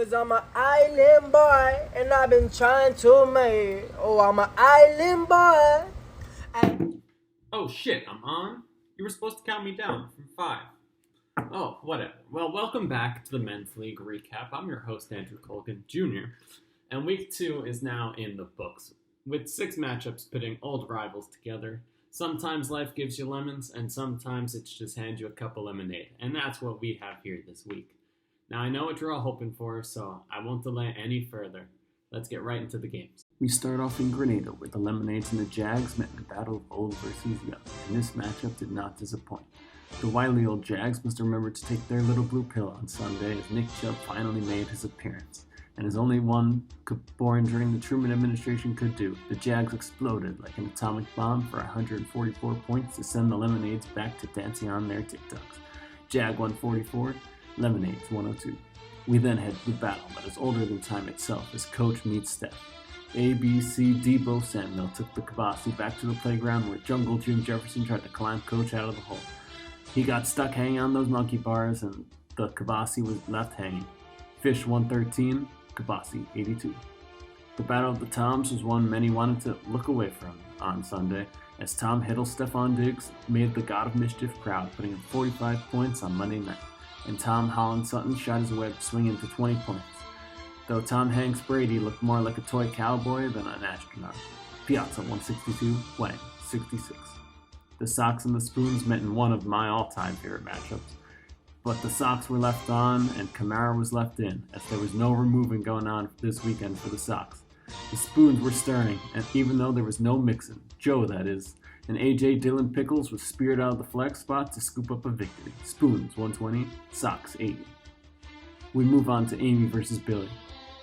Cause I'm an island boy and I've been trying to make. Oh, I'm an island boy. Oh shit, I'm on? You were supposed to count me down from 5. Oh, whatever. Well, welcome back to the Men's League Recap. I'm your host, Andrew Colgan Jr., and week 2 is now in the books, with 6 matchups pitting old rivals together. Sometimes life gives you lemons, and sometimes it's just hand you a cup of lemonade, and that's what we have here this week. Now, I know what you're all hoping for, so I won't delay any further. Let's get right into the games. We start off in Grenada, where the Lemonades and the Jags met in a battle of old versus young, and this matchup did not disappoint. The wily old Jags must remember to take their little blue pill on Sunday as Nick Chubb finally made his appearance. And as only one born during the Truman administration could do, the Jags exploded like an atomic bomb for 144 points to send the Lemonades back to dancing on their TikToks. Jag 144, Lemonades 102. We then head to the battle that is older than time itself as Coach meets Steph. ABC Debo Samuel took the Kibasi back to the playground where Jungle Jim Jefferson tried to climb Coach out of the hole. He got stuck hanging on those monkey bars and the Kibasi was left hanging. Fish 113, Kibasi 82. The Battle of the Toms was one many wanted to look away from on Sunday as Tom Hiddle Stephon Diggs made the God of Mischief proud, putting in 45 points on Monday night, and Tom Holland Sutton shot his web swinging to 20 points. Though Tom Hanks Brady looked more like a toy cowboy than an astronaut. Piazza 162, Wang 66. The Sox and the Spoons met in one of my all-time favorite matchups, but the Sox were left on and Kamara was left in, as there was no removing going on this weekend for the Sox. The Spoons were stirring, and even though there was no Mixon, Joe that is, and AJ Dillon Pickles was speared out of the flex spot to scoop up a victory. Spoons 120, Sox 80. We move on to Amy versus Billy.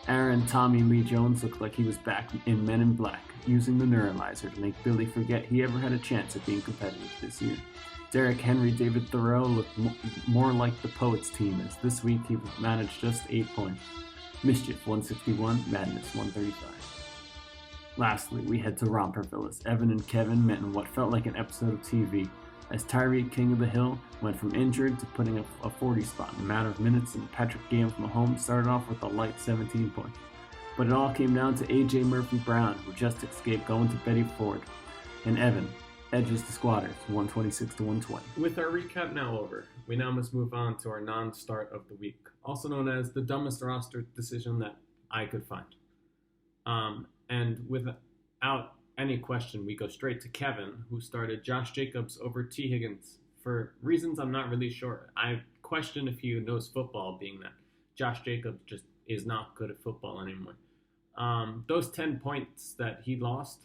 Aaron Tommy Lee Jones looked like he was back in Men in Black, using the neuralizer to make Billy forget he ever had a chance at being competitive this year. Derrick Henry David Thoreau looked more like the Poets team, as this week he managed just 8 points. Mischief 161, Madness 135. Lastly, we head to Romperville as Evan and Kevin met in what felt like an episode of TV, as Tyreek King of the Hill went from injured to putting up a 40 spot in a matter of minutes, and Patrick Game from Mahomes started off with a light 17 points. But it all came down to AJ Murphy Brown, who just escaped going to Betty Ford, and Evan edges the Squatters 126 to 120. With our recap now over, we now must move on to our non-start of the week, also known as the dumbest roster decision that I could find. And without any question, we go straight to Kevin, who started Josh Jacobs over T. Higgins for reasons I'm not really sure. I question if he knows football, being that Josh Jacobs just is not good at football anymore. Those 10 points that he lost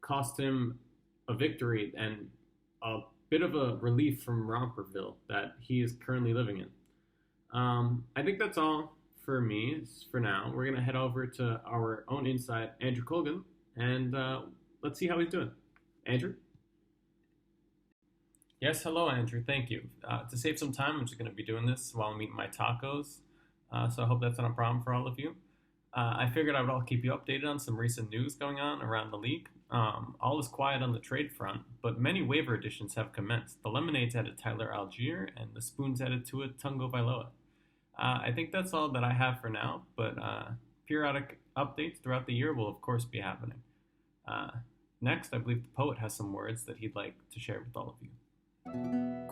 cost him a victory and a bit of a relief from Romperville that he is currently living in. I think that's all for me for now. We're going to head over to our own inside, Andrew Colgan, and let's see how he's doing. Andrew? Yes, hello, Andrew. Thank you. To save some time, I'm just going to be doing this while I'm eating my tacos, so I hope that's not a problem for all of you. I figured I would all keep you updated on some recent news going on around the league. All is quiet on the trade front, but many waiver additions have commenced. The Lemonades added Tyler Algier, and the Spoons added Tua Tagovailoa. I think that's all that I have for now, but periodic updates throughout the year will, of course, be happening. Next, I believe the poet has some words that he'd like to share with all of you.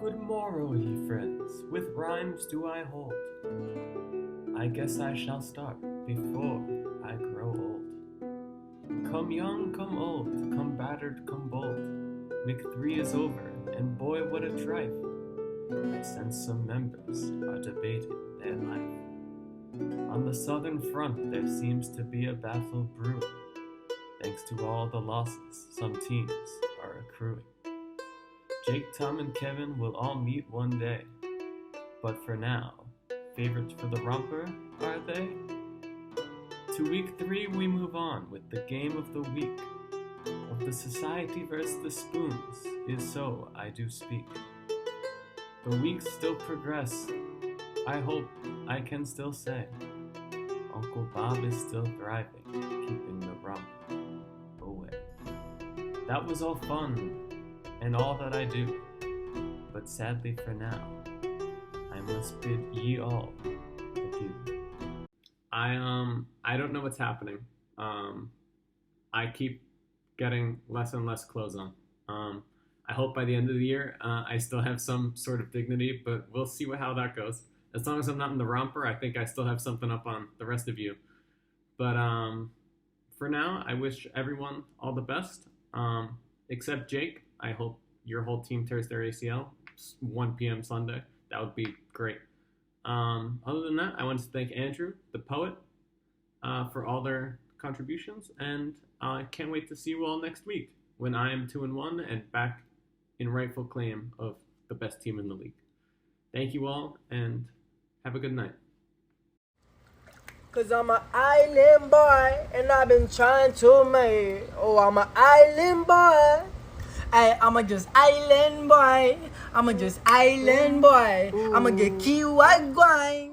Good morrow, ye friends, with rhymes do I hold. I guess I shall start before I grow old. Come young, come old, come battered, come bold. Week 3 is over, and boy, what a trife. Since some members are debating their life. On the southern front there seems to be a battle brewing. Thanks to all the losses some teams are accruing. Jake, Tom, and Kevin will all meet one day. But for now, favorites for the romper, are they? To week 3 we move on with the game of the week. Of the Society versus the Spoons is so I do speak. The weeks still progress. I hope I can still say Uncle Bob is still thriving, keeping the rump away. That was all fun and all that I do, but sadly for now, I must bid ye all adieu. I don't know what's happening. I keep getting less and less clothes on. I hope by the end of the year I still have some sort of dignity, but we'll see how that goes. As long as I'm not in the romper, I think I still have something up on the rest of you. But for now, I wish everyone all the best, except Jake. I hope your whole team tears their ACL 1 p.m. Sunday. That would be great. Other than that, I want to thank Andrew, the poet, for all their contributions, and I can't wait to see you all next week when I am 2-1 and back in rightful claim of the best team in the league. Thank you all, and have a good night. Cause I'm an island boy, and I've been trying to make. Oh, I'm an island boy. I'm just island boy. I'm just island boy. I'ma get key white grind.